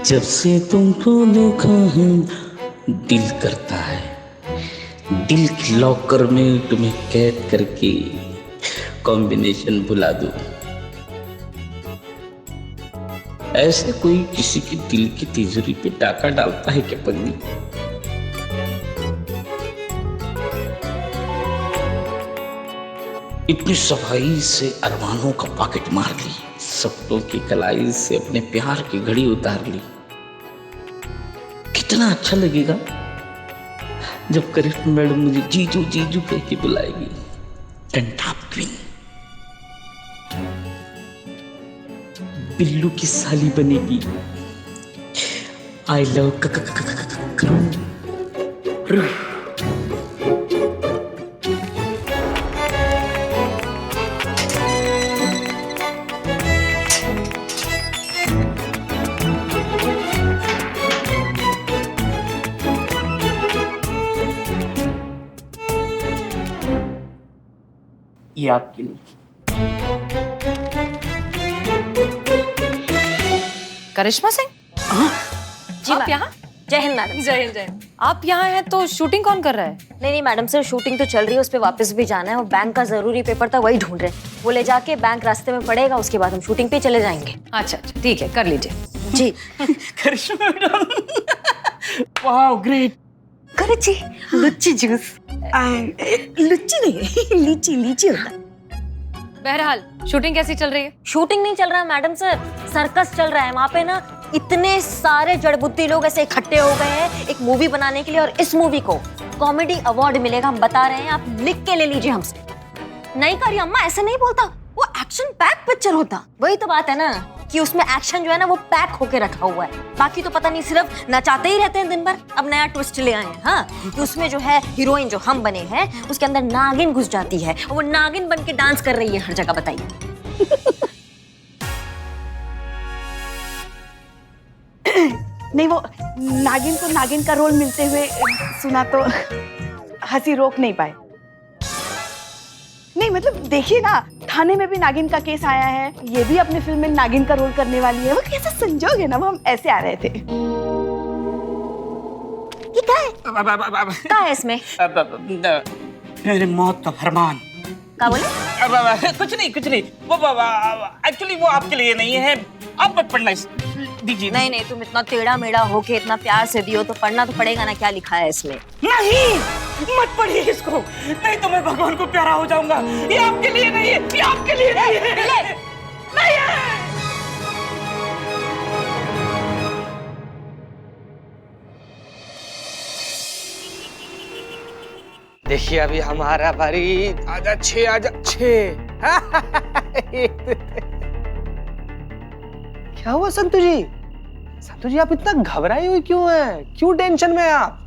जब से तुमको देखा है दिल करता है दिल के लॉकर में तुम्हें कैद करके कॉम्बिनेशन भुला दूं। ऐसे कोई किसी के दिल की तिजोरी पे टाका डालता है क्या पगली? इतनी सफाई से अरमानों का पॉकेट मार ली, सपनों की कलाई से अपने प्यार की घड़ी उतार ली। कितना अच्छा लगेगा जब करिश्मा मैडम मुझे जीजू जीजू कह के बुलाएगी। टंटाप क्वीन बिल्लू की साली बनेगी। आई लव ये आपके लिए। करिश्मा सिंह? जी आप यहाँ? जय हिंद मैडम। जय हिंद, जय हिंद। आप यहाँ हैं तो शूटिंग कौन कर रहा है? नहीं मैडम सर, शूटिंग तो चल रही है, उस पे वापस भी जाना है और बैंक का जरूरी पेपर था वही ढूंढ रहे हैं। वो ले जाके बैंक रास्ते में पड़ेगा, उसके बाद हम शूटिंग पे चले जाएंगे। अच्छा अच्छा ठीक है, कर लीजिए। जी। करिश्मा मैडम वाओ ग्रेट। करेची लुच्ची जूस लुच्ची नहीं लीची लीची होता है। बहरहाल शूटिंग कैसी चल रही है? शूटिंग नहीं चल रहा है मैडम सर, सर्कस चल रहा है। वहाँ पे ना इतने सारे जड़बुद्धि लोग ऐसे इकट्ठे हो गए हैं एक मूवी बनाने के लिए, और इस मूवी को कॉमेडी अवार्ड मिलेगा, हम बता रहे हैं, आप लिख के ले लीजिए हमसे। नहीं करिए अम्मा, ऐसे नहीं बोलता, वो एक्शन पैक पिक्चर होता। वही तो बात है ना कि उसमें एक्शन जो है ना वो पैक होके रखा हुआ है। बाकी तो पता नहीं, सिर्फ नचाते ही रहते हैं दिन भर। अब नया ट्विस्ट ले आए हैं हाँ, कि उसमें जो है हीरोइन जो हम बने हैं उसके अंदर नागिन घुस जाती है और वो नागिन बन के डांस कर रही है हर जगह। बताइए। नहीं, वो नागिन को नागिन का रोल मिलते हुए सुना तो हंसी रोक नहीं पाए। नहीं मतलब देखिए ना, थाने में भी नागिन का केस आया है, ये भी अपने फिल्म में नागिन का रोल करने वाली है। वो कैसे संजोग है ना, वो हम ऐसे आ रहे थे। ये क्या है? क्या है इसमें? मेरे मौत का फरमान। क्या बोले? कुछ नहीं वो एक्चुअली वो आपके लिए नहीं है, आप मत पढ़ना इस दीजिए। नहीं नहीं, तुम इतना टेढ़ा मेढ़ा होके इतना प्यार से दियो तो पढ़ना तो पड़ेगा ना, क्या लिखा है इसमें। नहीं मत पढ़िए इसको, नहीं तो मैं भगवान को प्यारा हो जाऊंगा। ये आपके लिए नहीं है, ये आपके लिए नहीं है। नहीं है। देखिए अभी हमारा बारी। आजा छे। क्या हुआ संतु जी? संतु जी आप इतना घबराई हुई क्यों हैं? क्यों टेंशन में आप?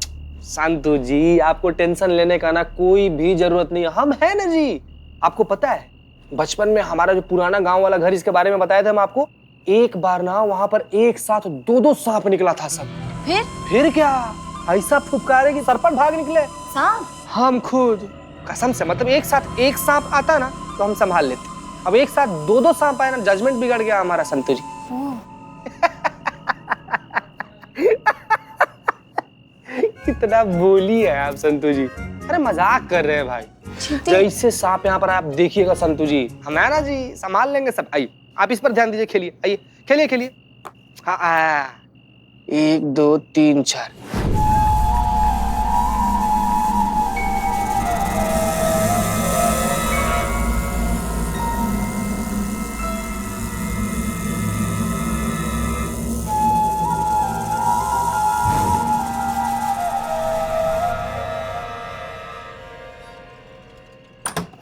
संतु जी आपको टेंशन लेने का ना कोई भी जरूरत नहीं है, हम हैं ना जी। आपको पता है बचपन में हमारा जो पुराना गांव वाला घर, इसके बारे में बताया था हम आपको। एक बार ना वहां पर एक साथ दो सांप निकला था सब। फिर क्या ऐसा फुफकारे कि सर पर भाग निकले सांप। हम खुद कसम से, मतलब एक साथ एक सांप आता ना तो हम संभाल लेते। अब एक साथ दो सांप आए ना, जजमेंट बिगड़ गया हमारा संतु जी। कितना बोली है आप संतु जी। अरे मजाक कर रहे हैं भाई। जैसे सांप यहाँ पर आप देखिएगा संतु जी, हम है ना जी, संभाल लेंगे सब। आइए आप इस पर ध्यान दीजिए, खेलिए, आइए खेलिए। हाँ 1 2 3 4।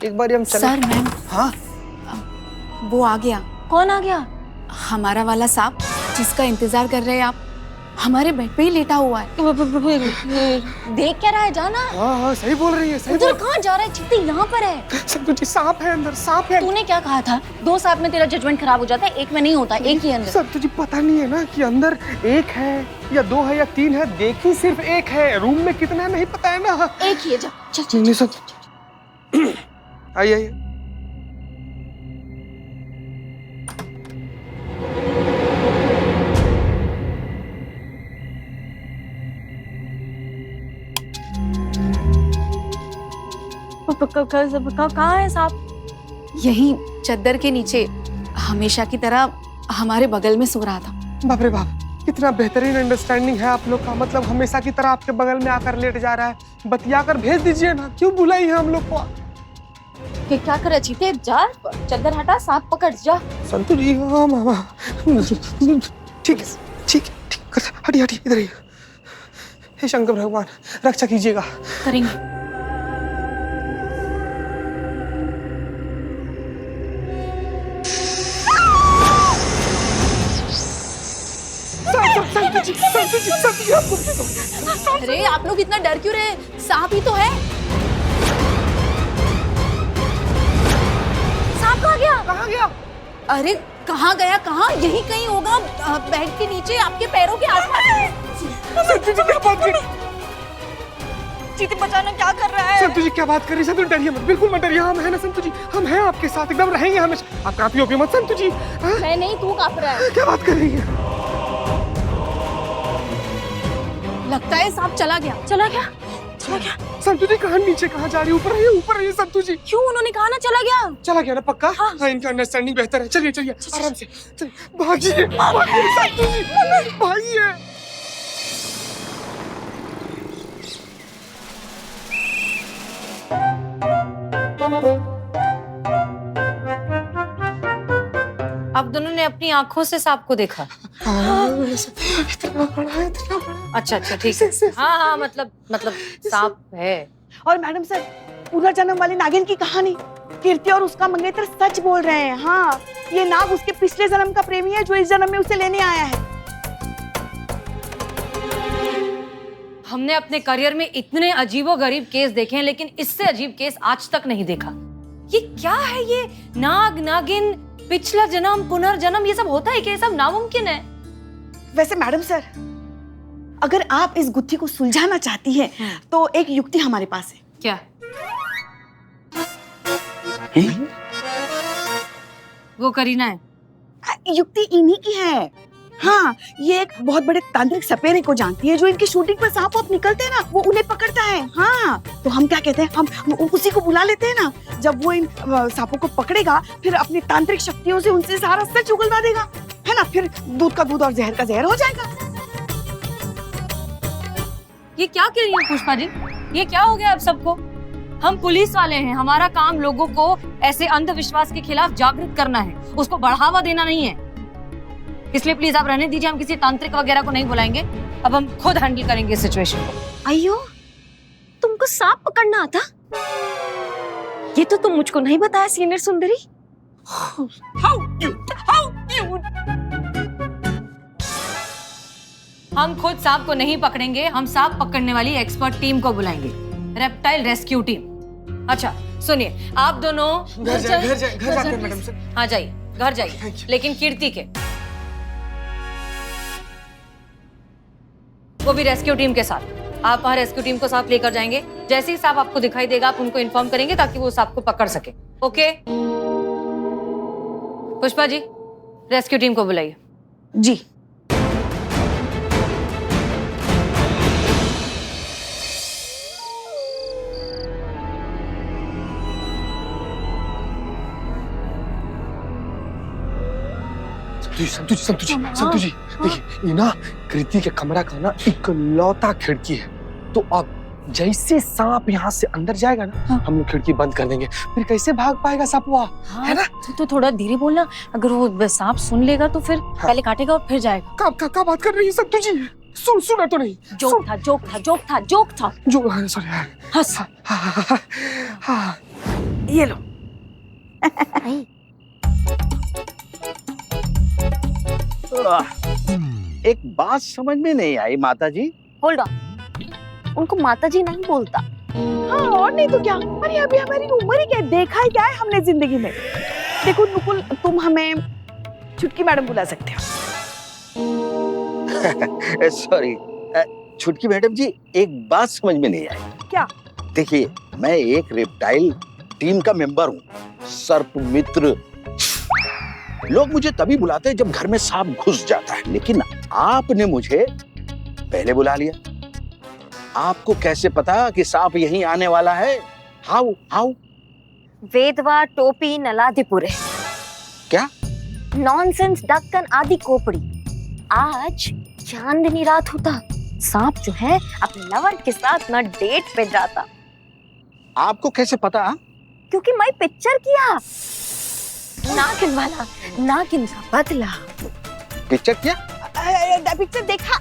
एक बार हम सर मैम, हाँ वो आ गया। कौन आ गया? हमारा वाला सांप जिसका इंतजार कर रहे हैं आप, हमारे बेड पे ही लेटा हुआ है। देख क्या रहा है? जाना। हाँ सही बोल रही है, सही उधर कहाँ जा रहा है? चित्ती यहाँ पर है। संतु जी सांप है अंदर, सांप है। तूने क्या कहा था? 2 सांप में तेरा जजमेंट खराब हो जाता है, एक में नहीं होता, एक ही अंदर। संतु जी पता नहीं है ना कि अंदर 1 है या 2 है या 3 है, देखी सिर्फ 1 है, रूम में कितना है नहीं पता है ना। एक ही है। चल। आइए कहाँ है सांप? यही चद्दर के नीचे हमेशा की तरह हमारे बगल में सो रहा था। बाप रे बाप, कितना बेहतरीन अंडरस्टैंडिंग है आप लोग का। मतलब हमेशा की तरह आपके बगल में आकर लेट जा रहा है। बतिया कर भेज दीजिए ना, क्यों बुलाई है हम लोग को? कि क्या करे चीते, जा चद्दर हटा, सांप पकड़ जा। संतु जी, हाँ मामा, ठीक है ठीक है, हटी हटी, इधर ही। हे शंकर भगवान, रक्षा कीजिएगा। करेंगे। संतु जी, आपको अरे आप लोग इतना डर क्यों रहे? सांप ही तो है। सांप कहाँ गया? कहाँ गया? अरे कहाँ गया, कहाँ? यही कहीं होगा, बेड के नीचे, आपके पैरों के आसपास। संतु जी क्या बात कर, चीते बचाना क्या कर रहा है? संतु जी क्या बात कर रही है? संतु डरिए मत, बिल्कुल मत डरिए, हम हैं ना संतु जी, हम हैं आपके साथ, एकदम रहेंगे हमेशा। आप काफी होगी मत संतु जी। हाँ? मैं नहीं, तू कांप रहा है। क्या बात कर रही है? लगता है सांप चला गया। चला गया? चला गया? संतु जी कहाँ, नीचे कहाँ जा रही है? ऊपर रहिए, ऊपर रहिए संतु जी। क्यों? उन्होंने कहा ना चला गया। चला गया ना पक्का? हाँ, इनका अंडरस्टैंडिंग बेहतर है। चलिए चलिए, आराम से चलिए, भागिए भागिए संतु जी, भागिए। आप दोनों ने अपनी आंखों से सांप को देखा? इतना बड़ा है, इतना बड़ा। अच्छा अच्छा, ठीक है। हाँ हाँ, मतलब सांप है। और मैडम सर, पुनर्जन्म वाली नागिन की कहानी, कीर्ति और उसका मंगेतर सच बोल रहे हैं। हाँ, ये नाग उसके पिछले जन्म का प्रेमी है जो इस जन्म में उसे लेने आया है। हमने अपने करियर में इतने अजीबोगरीब केस देखे हैं, लेकिन इससे अजीब केस आज तक नहीं देखा। ये क्या है? ये नाग, नागिन, पिछला जन्म, पुनर्जन्म, ये सब होता है क्या? ये सब नामुमकिन है। वैसे मैडम सर, अगर आप इस गुत्थी को सुलझाना चाहती हैं, तो एक युक्ति हमारे पास है। क्या? वो करीना है। युक्ति इन्हीं की है। हाँ, ये एक बहुत बड़े तांत्रिक सपेरे को जानती है जो इनकी शूटिंग पर सांप वाप निकलते हैं ना, वो उन्हें पकड़ता है। हाँ, तो हम क्या कहते हैं, हम उसी को बुला लेते हैं ना। जब वो इन सांपों को पकड़ेगा, फिर अपनी तांत्रिक शक्तियों से उनसे सारा सच उगलवा देगा, है ना। फिर दूध का दूध और जहर का जहर हो जाएगा। ये क्या कह रही है पुष्पा जी? ये क्या हो गया अब सबको? हम पुलिस वाले हैं, हमारा काम लोगों को ऐसे अंधविश्वास के खिलाफ जागृत करना है, उसको बढ़ावा देना नहीं है। इसलिए प्लीज आप रहने दीजिए, हम किसी तांत्रिक वगैरह को नहीं बुलाएंगे। अब हम खुद हैंडल करेंगे इस सिचुएशन को। अयो, तुमको सांप पकड़ना आता? ये तो तुम मुझको नहीं बताया सीनियर सुंदरी। हम खुद सांप को नहीं पकड़ेंगे, हम सांप पकड़ने वाली एक्सपर्ट टीम को बुलाएंगे, रेप्टाइल रेस्क्यू टीम। अच्छा सुनिए, आप दोनों घर जाते हैं मैडम सर। हाँ जाइए, घर जाइए, लेकिन कीर्ति के, वो भी रेस्क्यू टीम के साथ। आप वहाँ रेस्क्यू टीम को साथ लेकर जाएंगे। जैसे ही सांप आपको दिखाई देगा, आप उनको इन्फॉर्म करेंगे ताकि वो सांप को पकड़ सके। Okay? Pushpa ji, rescue team को बुलाइए। जी। संतु जी, देखिए, ये ना कृति के कमरा का ना इकलौता खिड़की है। तो अब जैसे सांप यहाँ से अंदर जाएगा ना, हम लोग खिड़की बंद कर देंगे, फिर कैसे भाग पाएगा सांप वहाँ? हाँ, है ना? तो थोड़ा धीरे बोलना, अगर वो सांप सुन लेगा तो फिर पहले काटेगा और फिर जाएगा। क्या बात कर रही है संतु जी? सुना तो नहीं? जोक था। जो सॉरी, हंस। हाँ, ये लो। एक बात समझ में नहीं आई माता जी। होल्ड ऑन, उनको माता जी नहीं बोलता। हाँ, और नहीं तो क्या। अरे अभी हमारी उम्र ही क्या है, देखा ही क्या है हमने जिंदगी में। देखो नुकुल, तुम हमें छुटकी मैडम बुला सकते हो। सॉरी छुटकी मैडम जी, एक बात समझ में नहीं आई। क्या? देखिए, मैं एक रेप्टाइल टीम का मेंबर हूँ, सर्प मित्र। लोग मुझे तभी बुलाते हैं जब घर में सांप घुस जाता है, लेकिन आपने मुझे पहले बुला लिया। आपको कैसे पता कि सांप यहीं आने वाला है? हाउ वेदवा टोपी नलादिपुरे। क्या? नॉनसेंस डक्कन आदि कोपड़ी। आज चांदनी रात होता, सांप जो है अपने लवर के साथ ना डेट पे जाता। आपको कैसे पता? क्योंकि मैं पिक्चर किया, नागिन वाला, नागिन का बदला। पिक्चर क्या? पिक्चर देखा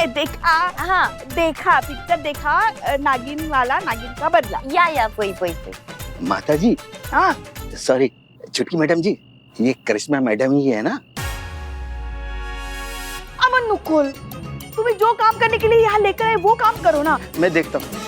देखा हाँ देखा पिक्चर देखा, नागिन वाला, नागिन का बदला। या वही। माता जी, हाँ सॉरी छुटकी मैडम जी, ये करिश्मा मैडम ही है ना? अमन मुकुल, तुम्हें जो काम करने के लिए यहाँ लेकर आए वो काम करो ना। मैं देखता हूँ।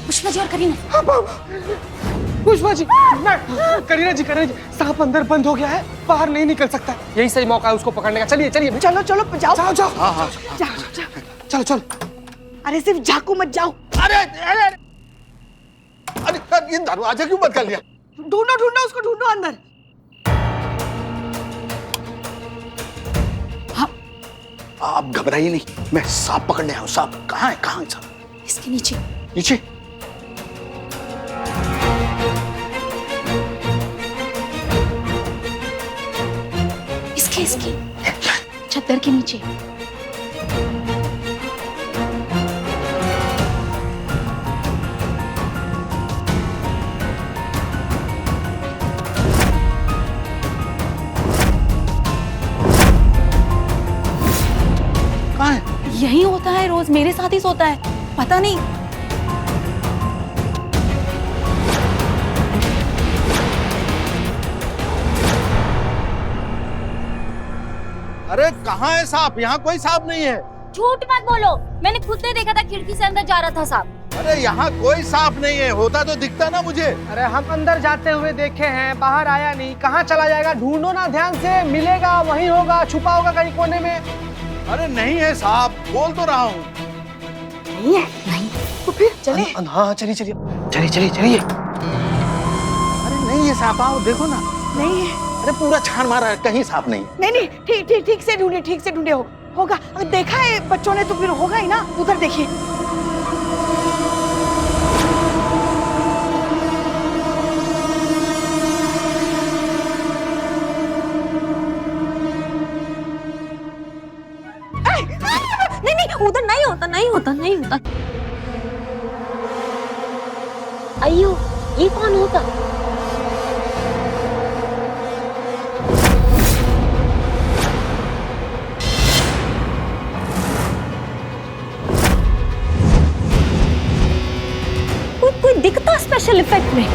पुष्पा जी और करीना। पुष्पा जी, करीना जी, सांप अंदर बंद हो गया है, बाहर नहीं निकल सकता। यही सही मौका है उसको पकड़ने का। चलिए चलो चलो जाओ जाओ जाओ। हाँ चलो चलो। अरे सिर्फ झाकू मत जाओ। अरे ये दरवाजा क्यों बंद कर लिया? ढूंढो उसको, ढूंढो अंदर। आप घबराइए नहीं, मैं सांप पकड़ने आया हूँ। सांप कहाँ है सांप? इसके नीचे। नीचे? इसके चद्दर के नीचे। कहाँ है? यही होता है रोज, मेरे साथ ही सोता है, पता नहीं। अरे कहाँ है सांप? यहाँ कोई सांप नहीं है। झूठ मत बोलो, मैंने खुद ने देखा था, खिड़की से अंदर जा रहा था सांप। अरे यहाँ कोई सांप नहीं है, होता तो दिखता ना मुझे। अरे हम अंदर जाते हुए देखे हैं, बाहर आया नहीं। कहाँ चला जाएगा? ढूंढो ना ध्यान से, मिलेगा, वहीं होगा, छुपा होगा कहीं कोने में। अरे नहीं है सांप, बोल तो रहा हूँ। नहीं है? नहीं तो फिर चले। हाँ चलिए। अरे नहीं है सांप, आओ देखो ना। नहीं है? अरे पूरा छान मारा है, कहीं सांप नहीं। नहीं ठीक से ढूंढे होगा। अगर देखा है बच्चों ने तो फिर होगा ही ना। उधर देखिए। नहीं, उधर नहीं होता। अयो, ये कौन होता? कोई दिखता स्पेशल इफेक्ट में।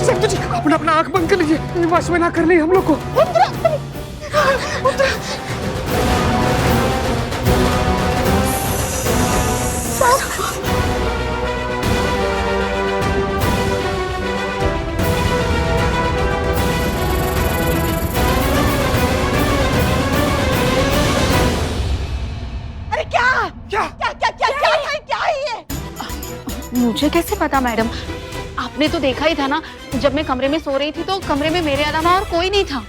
संतु जी अपना आंख बंद कर लीजिए, वश में ना कर ली हम लोग को। अरे क्या है ये? मुझे कैसे पता मैडम? आपने तो देखा ही था ना, जब मैं कमरे में सो रही थी तो कमरे में मेरे अलावा और कोई नहीं था।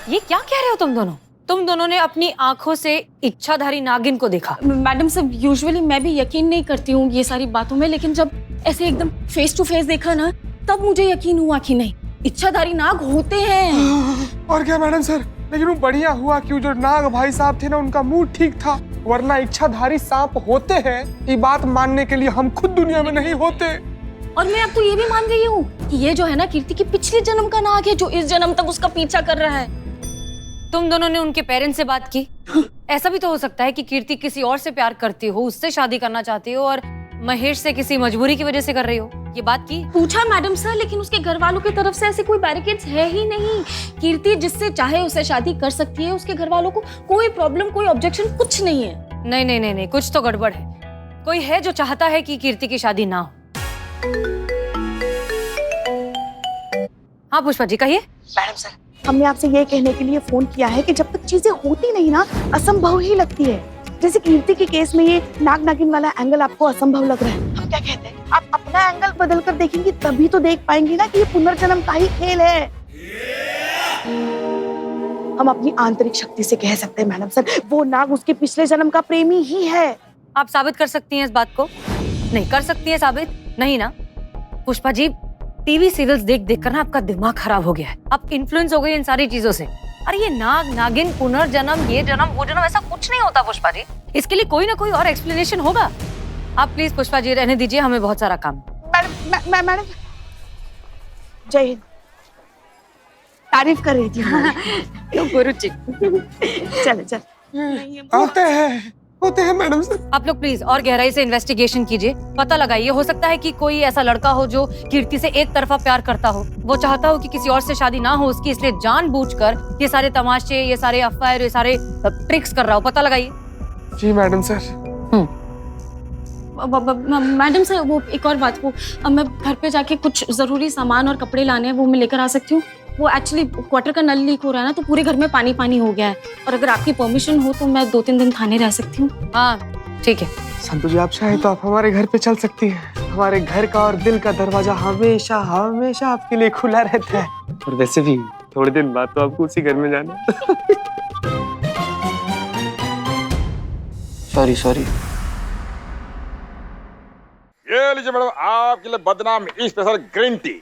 ये क्या कह रहे हो तुम दोनों? तुम दोनों ने अपनी आंखों से इच्छाधारी नागिन को देखा? मैडम साहब, यूजुअली मैं भी यकीन नहीं करती हूँ ये सारी बातों में, लेकिन जब ऐसे एकदम फेस टू फेस देखा ना, तब मुझे यकीन हुआ कि नहीं, इच्छाधारी नाग होते हैं। और क्या मैडम सर, लेकिन वो बढ़िया हुआ कि जो नाग भाई साहब थे ना, उनका मूड ठीक था, वरना इच्छाधारी सांप होते हैं ये बात मानने के लिए हम खुद दुनिया में नहीं होते। और मैं आपको ये भी मान रही हूँ कि ये जो है ना कीर्ति की पिछले जन्म का नाग है, जो इस जन्म तक उसका पीछा कर रहा है। तुम दोनों ने उनके पेरेंट्स से बात की? ऐसा भी तो हो सकता है कि कीर्ति किसी और से प्यार करती हो, उससे शादी करना चाहती हो और महेश से किसी मजबूरी की वजह से कर रही हो। ये बात की? पूछा मैडम सर, लेकिन उसके घर वालों की तरफ से ऐसे कोई बैरिकेड्स है ही नहीं। कीर्ति जिससे चाहे उससे शादी कर सकती है, उसके घर वालों को कोई प्रॉब्लम, कोई ऑब्जेक्शन कुछ नहीं है। नहीं नहीं नहीं नहीं, कुछ तो गड़बड़ है। कोई है जो चाहता है कि कीर्ति की शादी ना हो। हाँ पुष्पा जी कहिए। मैडम सर, हमने आपसे ये कहने के लिए फोन किया है कि जब तक चीजें होती नहीं ना, असंभव ही लगती है। जैसे कीर्ति के केस में ये नाग नागिन वाला एंगल आपको असंभव लग रहा है, हम क्या कहते हैं, आप अपना एंगल बदल कर देखेंगी तभी तो देख पाएंगी ना कि ये पुनर्जन्म का ही खेल है। हम अपनी आंतरिक शक्ति से कह सकते हैं मैडम सर, वो नाग उसके पिछले जन्म का प्रेमी ही है। आप साबित कर सकती हैं इस बात को? नहीं कर सकती है साबित? नहीं ना पुष्पा जी, टीवी सीरियल्स देख देख कर ना आपका दिमाग खराब हो गया है। आप इन्फ्लुएंस हो गई इन सारी चीजों से। अरे ये नाग नागिन, पुनर्जन्म, ये जन्म वो जन्म, ऐसा कुछ नहीं होता पुष्पा जी। इसके लिए कोई ना कोई और एक्सप्लेनेशन होगा। आप प्लीज पुष्पा जी रहने दीजिए, हमें बहुत सारा काम। मैडम जय हिंद। तारीफ कर रही थी गुरुजी। चले चल होते हैं मैडम सर। आप लोग प्लीज और गहराई से इन्वेस्टिगेशन कीजिए, पता लगाइए। हो सकता है कि कोई ऐसा लड़का हो जो कीर्ति से एक तरफा प्यार करता हो, वो चाहता हो कि किसी और से शादी ना हो उसकी, इसलिए जानबूझकर ये सारे तमाशे, ये सारे अफवाह, ये सारे ट्रिक्स कर रहा हो। पता लगाइए। जी मैडम सर। मैडम सर, वो एक और बात, वो अब मैं घर पे जाके कुछ जरूरी सामान और कपड़े लाने हैं, वो मैं लेकर आ सकती हूँ? वो एक्चुअली क्वार्टर का नल लीक हो रहा है ना, तो पूरे घर में पानी पानी हो गया है, और अगर आपकी परमिशन हो तो मैं 2-3 दिन थाने रह सकती हूँ। हाँ ठीक है। संतु जी, आप चाहे तो आप हमारे घर पे चल सकती हैं। हमारे घर का और दिल का दरवाजा हमेशा हमेशा आपके लिए खुला रहता है। और वैसे भी थोड़े दिन बाद तो आपको उसी घर में जाना। सॉरी। ये लीजिए मैडम, आपके लिए बदनाम special green tea.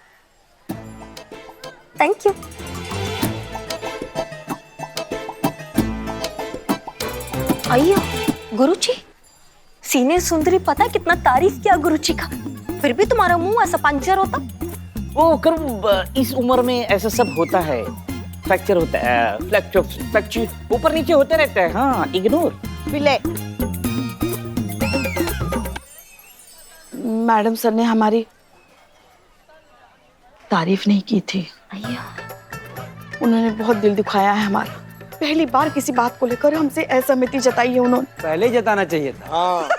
Thank you. आइए गुरुजी, सीनियर सुंदरी, पता है कितना तारीफ किया गुरुजी का, फिर भी तुम्हारा मुंह ऐसा पंचर होता। वो करूँ, इस उम्र में ऐसा सब होता है, फ्रैक्चर होता है, फ्रैक्चर ऊपर नीचे होते रहते हैं। हाँ, इग्नोर। विले, मैडम सर ने हमारी तारीफ नहीं की थी। उन्होंने बहुत दिल दुखाया है हमारा। पहली बार किसी बात को लेकर हमसे असहमति जताई है उन्होंने। पहले जताना चाहिए था।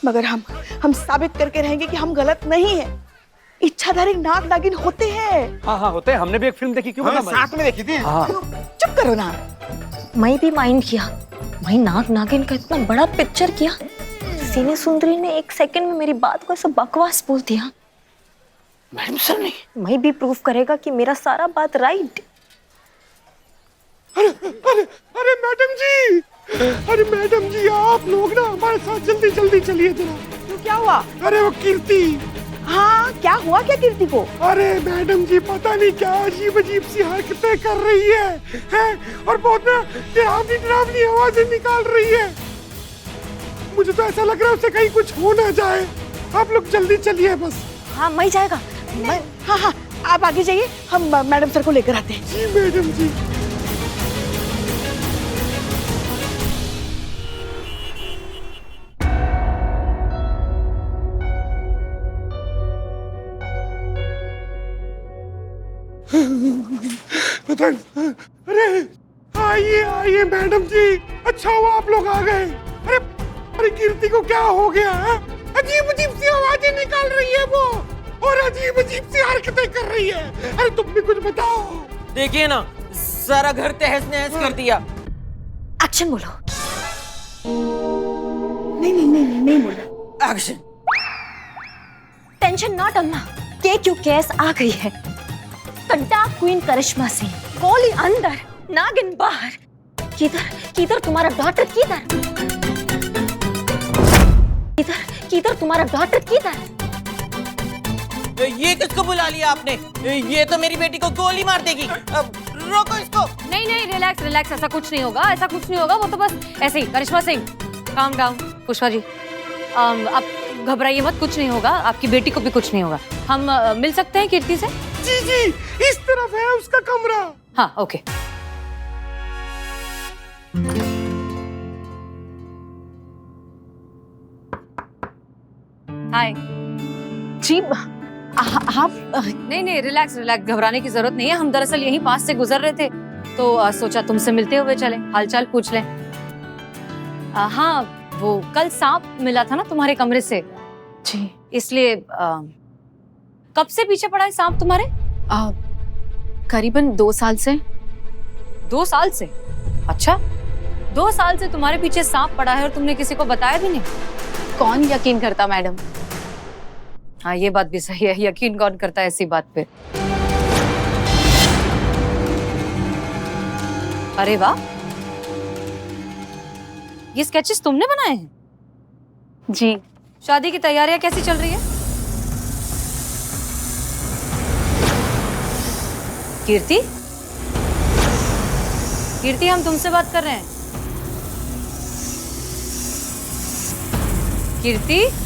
मगर हम साबित करके रहेंगे कि हम गलत नहीं है। इच्छाधारी नाग नागिन होते हैं। हाँ होते हैं, हमने भी एक फिल्म देखी, क्यों बता? साथ में देखी थी। हाँ। चुप करो ना। मैं भी माइंड किया, मैं नाग नागिन का इतना बड़ा पिक्चर किया, सीनियर सुंदरी ने 1 सेकंड में मेरी बात को ऐसा बकवास बोल दिया। मैडम सर ने मैं भी प्रूफ करेगा कि मेरा सारा बात राइट। अरे मैडम जी, आप लोग ना हमारे साथ जल्दी चलिए जरा। तो क्या हुआ? अरे वो कीर्ति। हाँ, क्या हुआ क्या कीर्ति को? अरे मैडम जी, पता नहीं क्या अजीब सी हरकतें कर रही है और बहुत ना डरावनी आवाजें निकाल रही है। मुझे तो ऐसा लग रहा है उससे कहीं कुछ हो ना जाए। आप लोग जल्दी चलिए बस। हाँ, मैं जाएगा। हाँ, आप आगे जाइए, हम मैडम सर को लेकर आते हैं। जी मैडम जी। अरे आइए मैडम जी, अच्छा हुआ आप लोग आ गए। अरे कीर्ति को क्या हो गया है? अजीब सी आवाजें निकाल रही है वो, और अजीब सी हरकतें कर रही है। अरे तुम भी कुछ बताओ। देखिए ना, सारा घर तहस नहस कर दिया। एक्शन बोलो। नहीं बोलो। एक्शन। टेंशन नॉट अन्ना, के क्यों केस आ गई है। द डार्क क्वीन करिश्मा सिंह, गोली अंदर नागिन बाहर। किधर किधर तुम्हारा डॉटर, किधर किधर किधर तुम्हारा डॉटर, किधर? ये किसको बुला लिया आपने? ये तो मेरी बेटी को गोली मार देगी। अब रोको इसको। नहीं नहीं, रिलैक्स रिलैक्स, ऐसा कुछ नहीं होगा, ऐसा कुछ नहीं होगा। वो तो बस ऐसे ही। करिश्मा सिंह, काम डाउन। पुष्पा जी, आप घबराइए मत, कुछ नहीं होगा, आपकी बेटी को भी कुछ नहीं होगा। हम मिल सकते हैं कीर्ति से? जी जी, इस तरफ है उसका कमरा। हाँ, ओके। हाय जी आप नहीं नहीं, रिलैक्स रिलैक्स, घबराने की जरूरत नहीं है। हम दरअसल यहीं पास से गुजर रहे थे तो सोचा तुमसे मिलते हुए चले, हालचाल पूछ लें। हाँ, वो कल सांप मिला था ना तुम्हारे कमरे से जी। इसलिए कब से पीछे पड़ा है सांप तुम्हारे? करीबन 2 साल से। 2 साल से? अच्छा, 2 साल से तुम्हारे पीछे सांप पड़ा है और तुमने किसी को बताया भी नहीं? कौन यकीन करता मैडम? हाँ, ये बात भी सही है, यकीन कौन करता है ऐसी बात पे। अरे वाह, ये स्केचेस तुमने बनाए हैं? जी। शादी की तैयारियां कैसी चल रही है? कीर्ति, कीर्ति, हम तुमसे बात कर रहे हैं। कीर्ति।